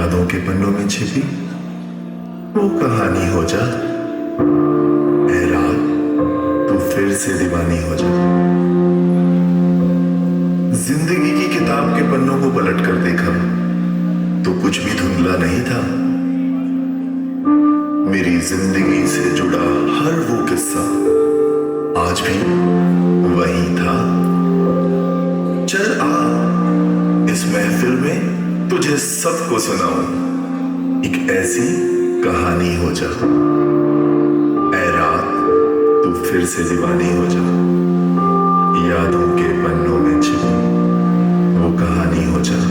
यादों के पन्नों में छिपी वो कहानी हो जा। ऐ रात तू फिर से दीवानी हो जा। जिंदगी की किताब के पन्नों को पलट कर देखा तो कुछ भी धुंधला नहीं था। मेरी जिंदगी से जुड़ा हर वो किस्सा आज भी वही था। चल आ इस महफिल में तुझे सबको सुनाऊं, एक ऐसी कहानी हो जा। ऐ रात तू फिर से दीवानी हो जा। यादों के पन्नों में छिपी वो कहानी हो जा।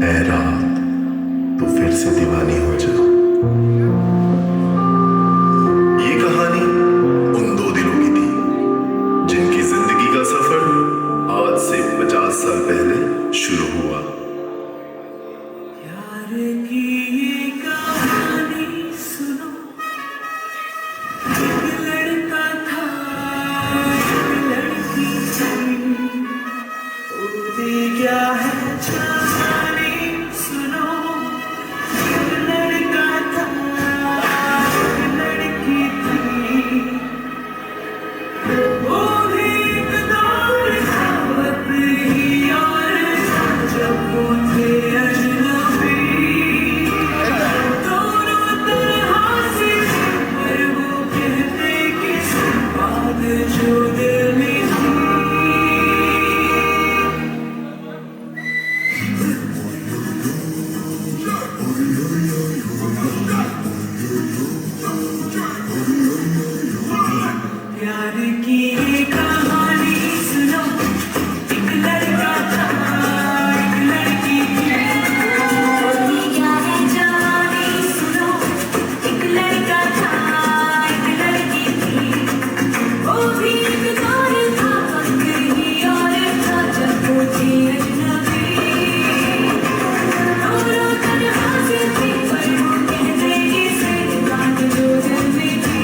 ऐ रात तू फिर से दीवानी हो जा। ये कहानी उन दो दिलों की थी जिनकी जिंदगी का सफर आज से 50 साल पहले शुरू हुआ। प्यार की ये कहानी सुनो, एक लड़का था एक लड़की थी, होती क्या है कहानी सुनो। एक लड़का था एक लड़की थी, वो भी एक दौर था बदली और जब वो थे अजनबी। दोनों तरह से पर वो कहते किसी बात जो दिल में थी। प्यार की ये कहानी सुनो, एक लड़का था एक लड़की थी, होती क्या है कहानी सुनो। एक लड़का था एक लड़की थी, वो भी एक दौर था बदली और था जब वो थी अजनबी। दोनों तरह से थी पर वो कहते किसी बात जो दिल में थी।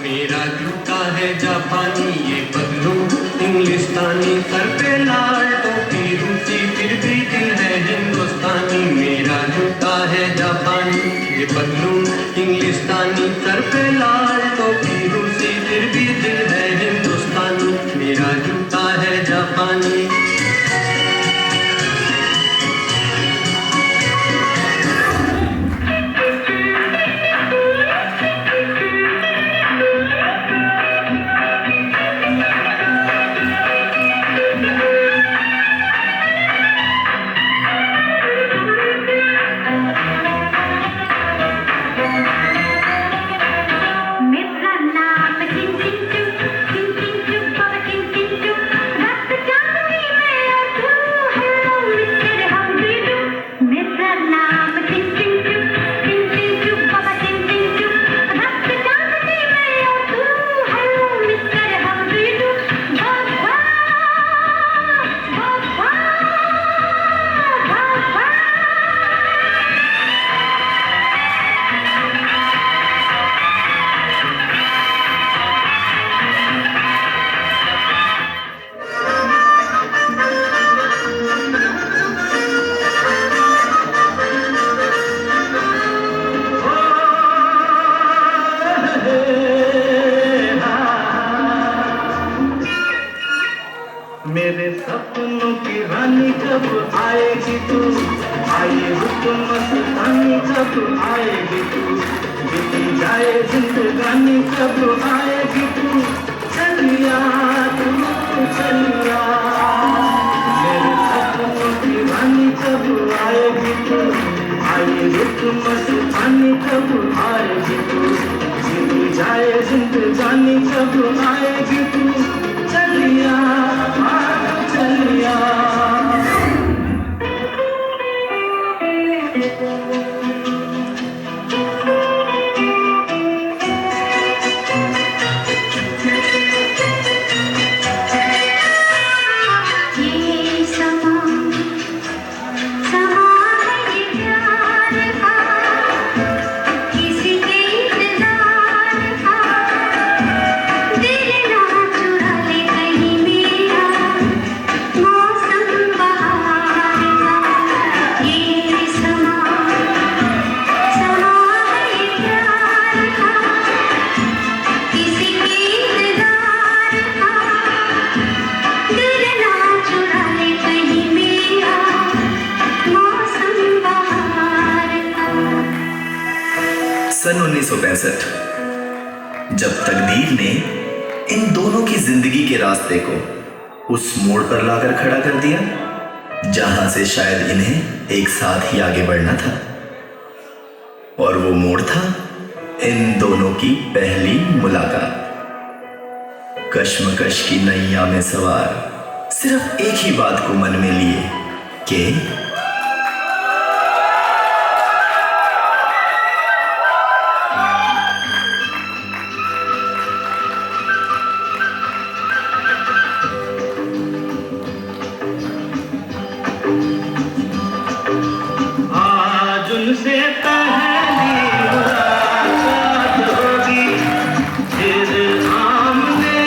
मेरा जूता है जापानी ये पगलू इंग्लिस्तानी, सर पे लाल टोपी रूसी फिर भी दिल है हिंदुस्तानी। मेरा जूता है जापानी ये पगलू इंग्लिस्तानी, सर पे लाल टोपी रूसी फिर भी दिल है हिंदुस्तानी। मेरा जूता है जापानी। मेरा नाम टिन टिन टू बाबा टिन टिन टू, रात जागनी मैं तू hello mister how do you do. मेरा नाम टिन टिन टू बाबा टिन टिन टू, रात जागनी मैं तू hello mister how do you do. बाबा बाबा बाबा मेरे सपनों की रानी कब आएगी तू, आए हुक्म मस्तानी कब आएगी तू, बीती जाए जिंदगानी कब आएगी तू, चलिया तू चलिया। मेरे सपनों की रानी कब आएगी तू, आए हुक्म मस्तानी कब आएगी तू, बीती जाए जिंदगानी कब आएगी तू, चलिया चलिया। 1965, जब तकदीर ने इन दोनों की जिंदगी के रास्ते को उस मोड़ पर लाकर खड़ा कर दिया जहां से शायद इन्हें एक साथ ही आगे बढ़ना था। और वो मोड़ था इन दोनों की पहली मुलाकात। कश्मकश की नैया में सवार सिर्फ एक ही बात को मन में लिए कि आज उनसे पहली मुलाकात होगी, फिर आमने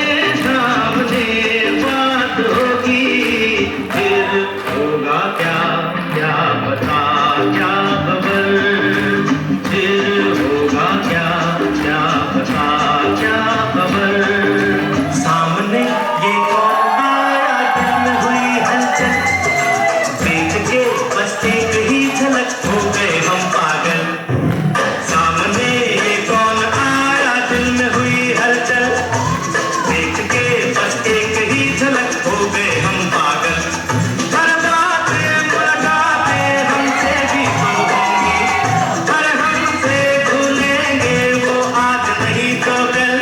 सामने बात होगी, फिर होगा क्या क्या पता क्या खबर, फिर होगा क्या क्या पता क्या खबर। सामने ये कौन आया, दिल में हुई हलचल, देख के बस एक ही झलक हो गए हम पागल। सामने ये कौन आया, दिल में हुई हलचल, देख के बस एक ही झलक हो गए हम पागल। हर बातें मुलाकातें हमसे भी तो होंगी, हर हमसे भूलेंगे वो आज नहीं तो कल।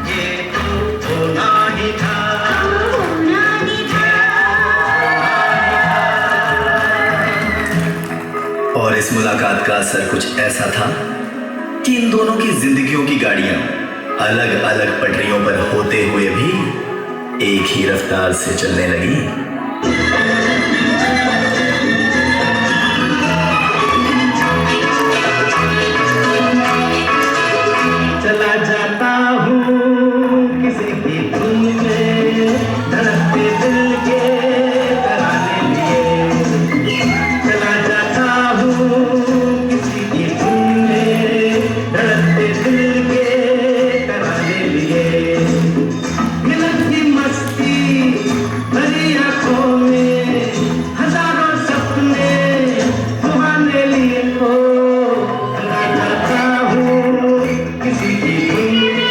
ये तो होना ही था। और इस मुलाकात का असर कुछ ऐसा था कि इन दोनों की जिंदगियों की गाड़ियां अलग अलग पटरियों पर होते हुए भी एक ही रफ्तार से चलने लगी। चला जाता हूँ किसी की धुन में, धड़कते दिल के तराने लिए। चला जाता हूँ किसी की धुन में, धड़कते दिल के तराने लिए। मिलन की मस्ती भरी आंखों में, हजारों सपने सुहाने लिए हो। चला जाता हूँ किसी की धुन में।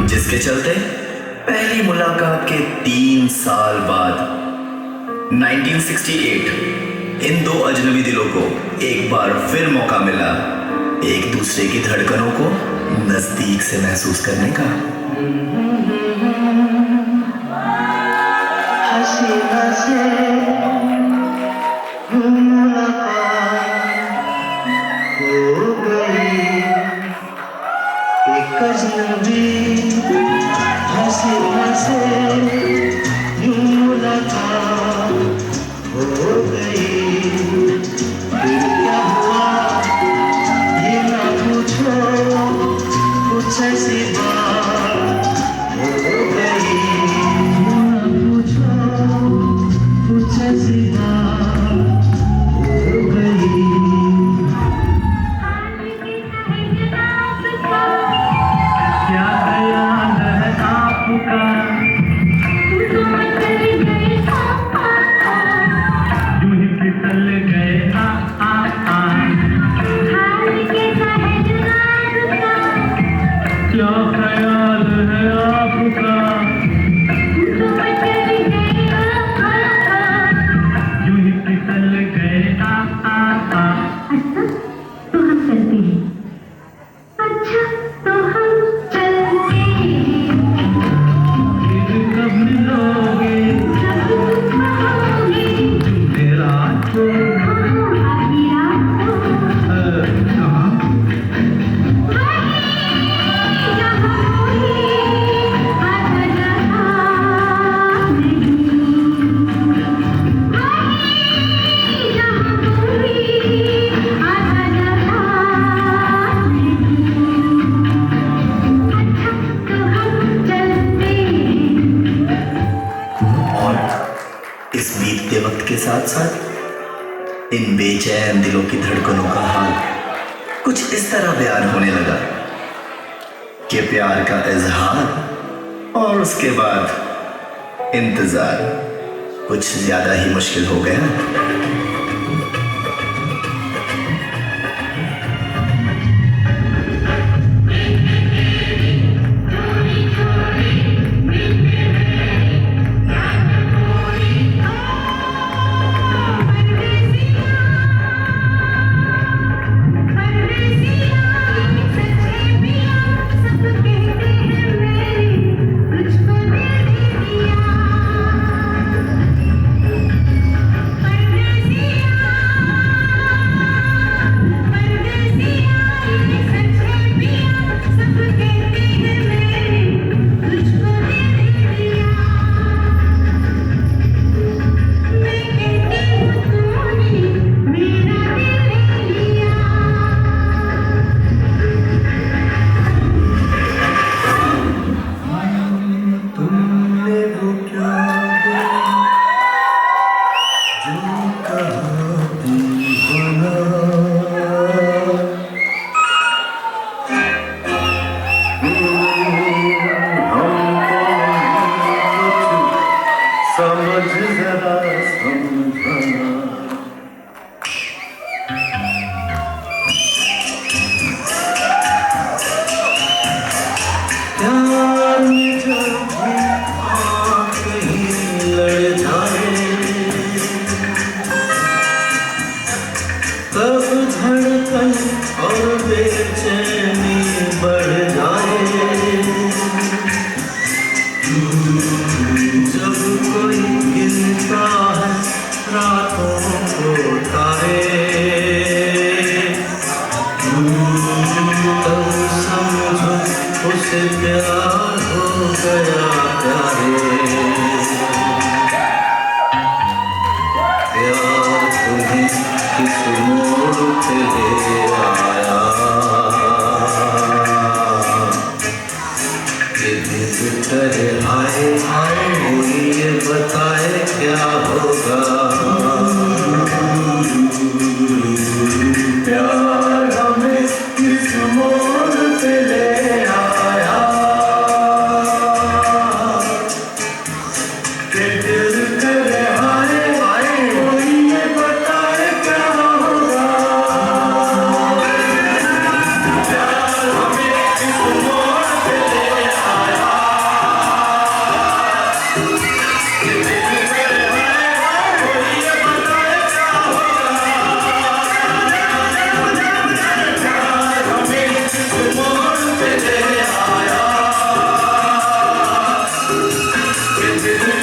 जिसके चलते पहली मुलाकात के 3 साल बाद 1968 इन दो अजनबी दिलों को एक बार फिर मौका मिला एक दूसरे की धड़कनों को नजदीक से महसूस करने का। हसीना से मुलाकात हो गई, एक अजनबी हसीना से मुलाकात हो गई। फिर क्या हुआ ये ना पूछो, कुछ ऐसी बात हो गई। ना पूछो कुछ ऐसी बात हो गई। इस बीतते वक्त के साथ साथ इन बेचैन दिलों की धड़कनों का हाल कुछ इस तरह बयान होने लगा कि प्यार का इजहार और उसके बाद इंतजार कुछ ज्यादा ही मुश्किल हो गया।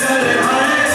Hare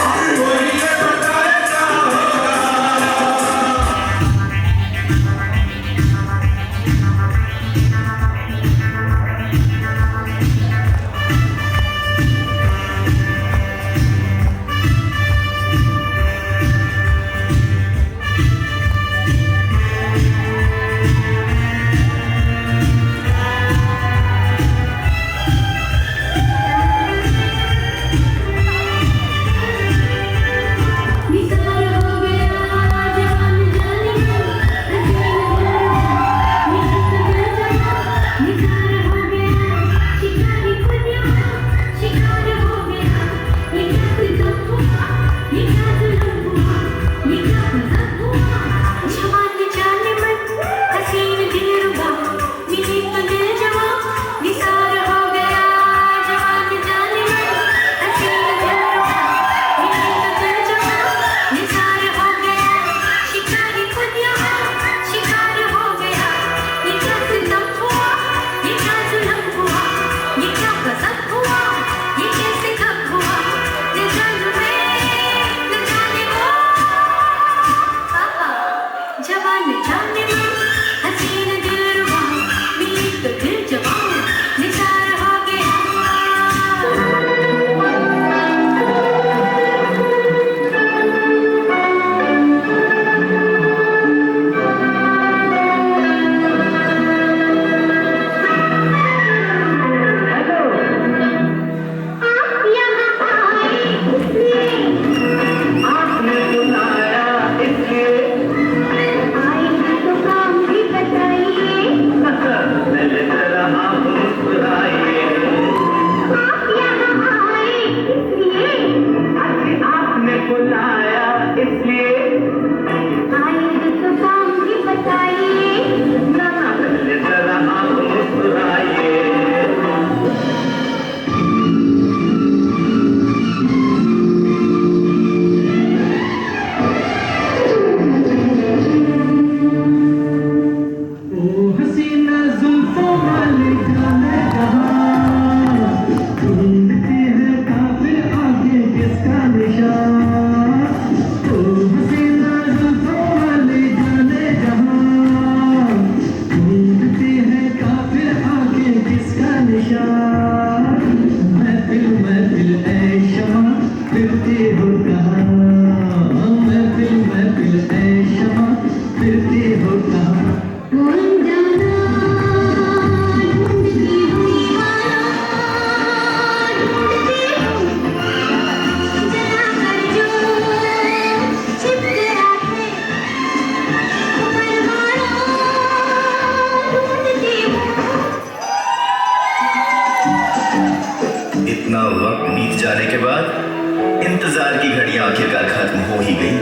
इंतजार की घड़ियां आखिरकार खत्म हो ही गई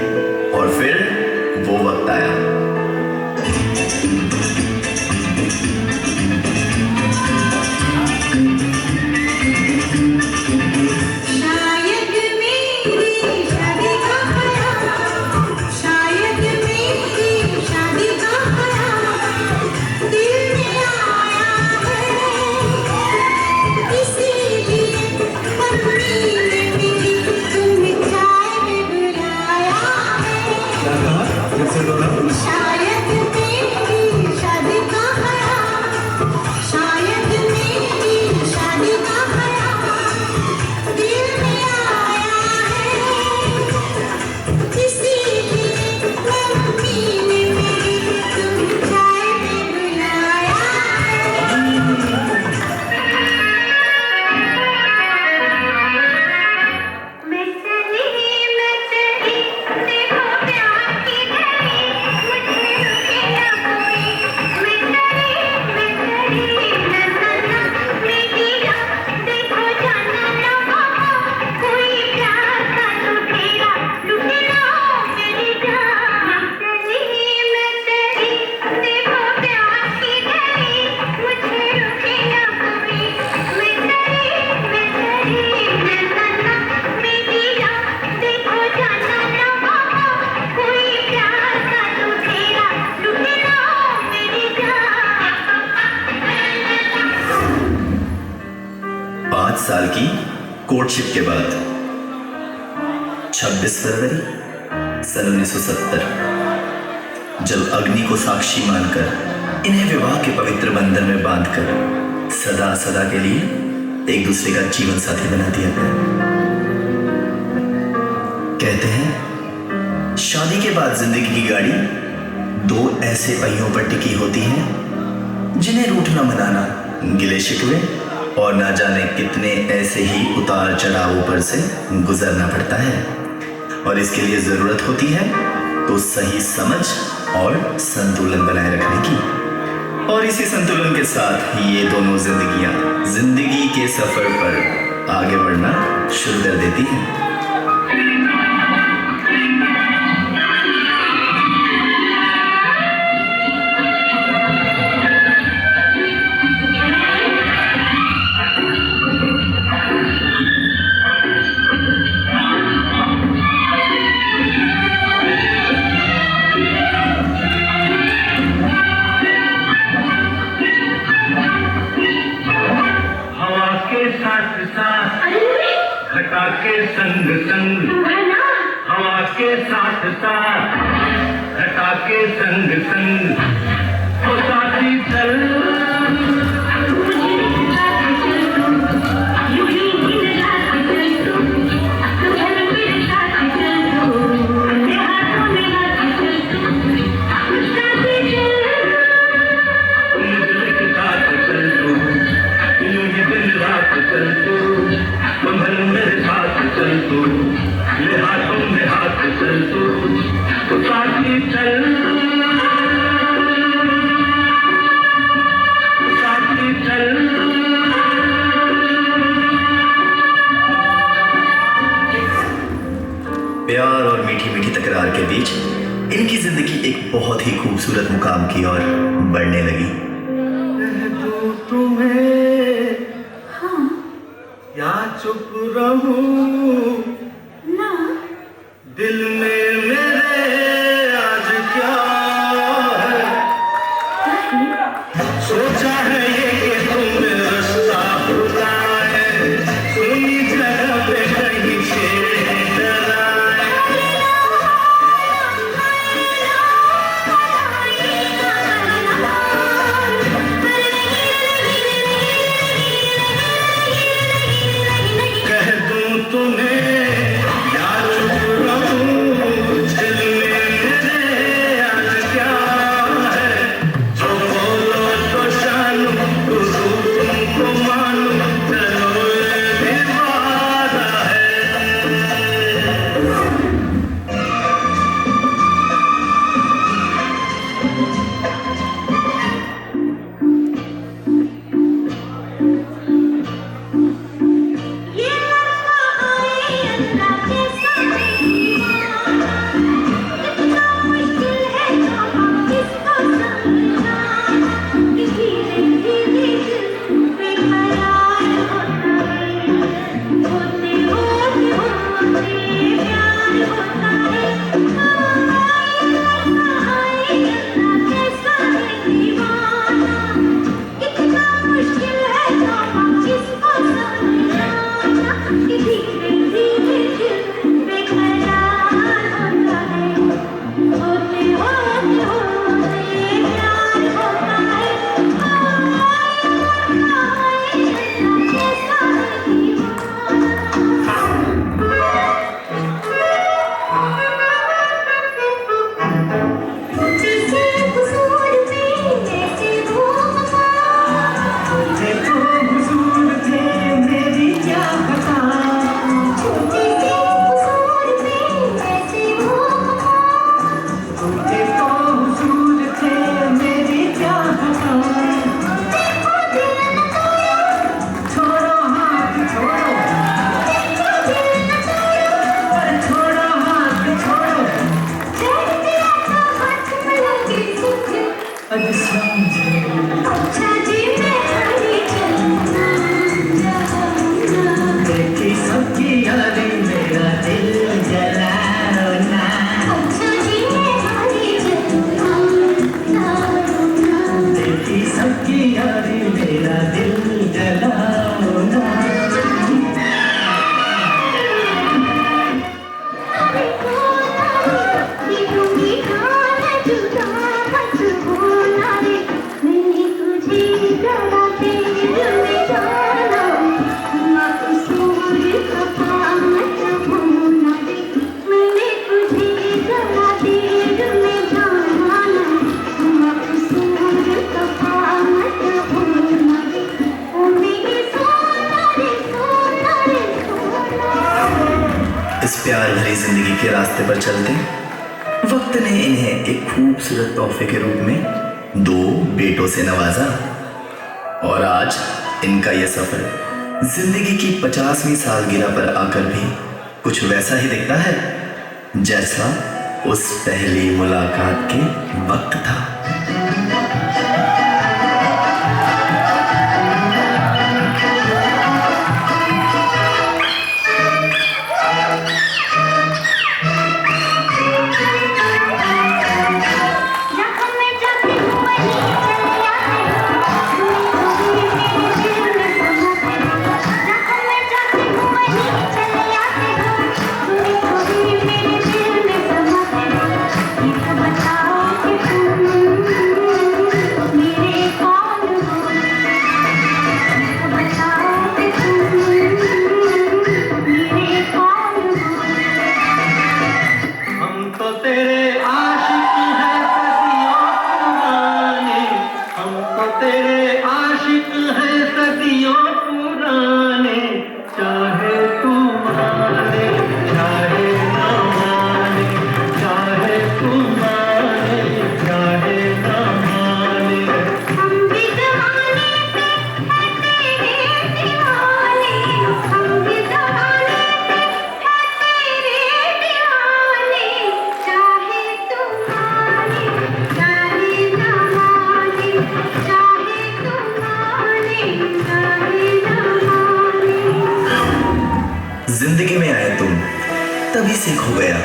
और फिर वो वक्त आया। शायद मेरी शादी का ख्याल, शायद मेरी शादी का ख्याल दिल में आया है, इसीलिए मम्मी ने मेरी तुम्हें चाय में बुलाया है। शायद मेरी शादी का ख्याल, शायद मेरी शादी का ख्याल दिल में आया है, इसीलिए मम्मी ने मेरी तुम्हें चाय में बुलाया है। मैं चली देखो प्यार की गली, मुझे रुके ना कोई। मैं चली ना ना मेरी राह देखो जाना ना बाबा, कोई प्यार का लुटेरा लुटे ना मेरी जान। मैं चली देखो प्यार की गली, मुझे रुके ना कोई। मैं चली ना ना मेरी राह देखो जाना ना बाबा, कोई प्यार का लुटेरा लुटे ना मेरी जान। 5 साल की कोर्टशिप के बाद 26 फरवरी सन 1970 जब अग्नि को साक्षी मानकर इन्हें विवाह के पवित्र बंधन में बांधकर सदा सदा के लिए एक दूसरे का जीवन साथी बना दिया गया। कहते हैं शादी के बाद जिंदगी की गाड़ी 2 ऐसे पहियों पर टिकी होती है जिन्हें रूठना मनाना, गिले शिकवे और ना जाने कितने ऐसे ही उतार चढ़ावों पर से गुजरना पड़ता है। और इसके लिए जरूरत होती है तो सही समझ और संतुलन बनाए रखने की। और इसी संतुलन के साथ ये दोनों जिंदगियां जिंदगी के सफर पर आगे बढ़ना शुरू कर देती हैं। हवा के साथ साथ घटा के संग संग, हवा के साथ साथ घटा के संग संग, तो साथी चल संभल मेरे साथ चल तू, ले हाथों में हाथ चल तू, साथी चल, साथी चल। प्यार और मीठी मीठी तकरार के बीच इनकी जिंदगी एक बहुत ही खूबसूरत मुकाम की ओर बढ़ने लगी। तुम्हें या चुप रहूं ना दिल में मेरे आज क्या है, सोचा है ये कि तुम रास्ता भुला है, सुनी जगह पे कहीं छेड़ डराए। कह दूं तुम्हें इस प्यार भरी जिंदगी के रास्ते पर चलते वक्त ने इन्हें एक खूबसूरत तोहफे के रूप में 2 बेटों से नवाजा और आज इनका यह सफर जिंदगी की 50वीं सालगिरह पर आकर भी कुछ वैसा ही दिखता है जैसा उस पहली मुलाकात के वक्त था। जिंदगी में आए तुम तभी से खो गया,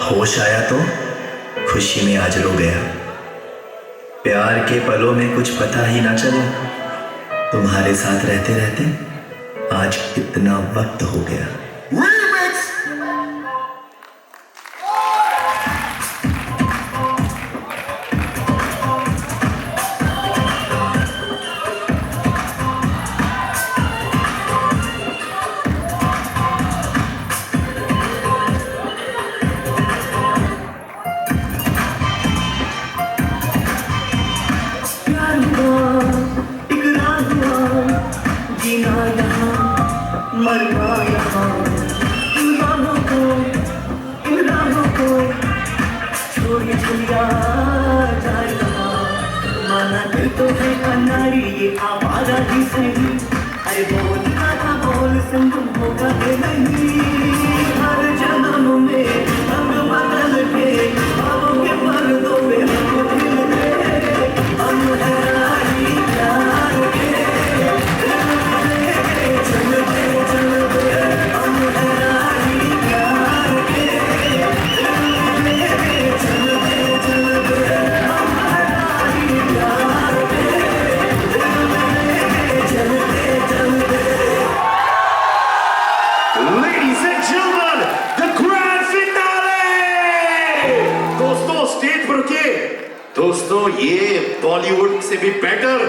होश आया तो खुशी में आज रो गया। प्यार के पलों में कुछ पता ही ना चला, तुम्हारे साथ रहते रहते आज कितना वक्त हो गया। मरना यहाँ इन राहों को छोड़ी छुलिया जाए यहाँ। माना दिल तो है कनारी ये आवारा ही सही, अरे बोलना था बोल संगम होगा कि नहीं। हर जन्म में रंग बदल के ख्वाबों के पर्दों में हम खिल गए। हम है रानी प्यार के दोस्तों ये बॉलीवुड से भी बेटर